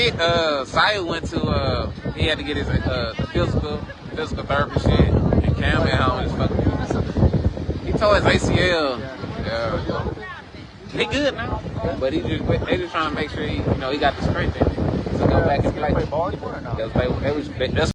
shit. Saya went to he had to get his physical therapy shit, and Cam at home is fucking. He tore his ACL. Yeah. He good now, but they just trying to make sure he got the strength in it to go back and play. That's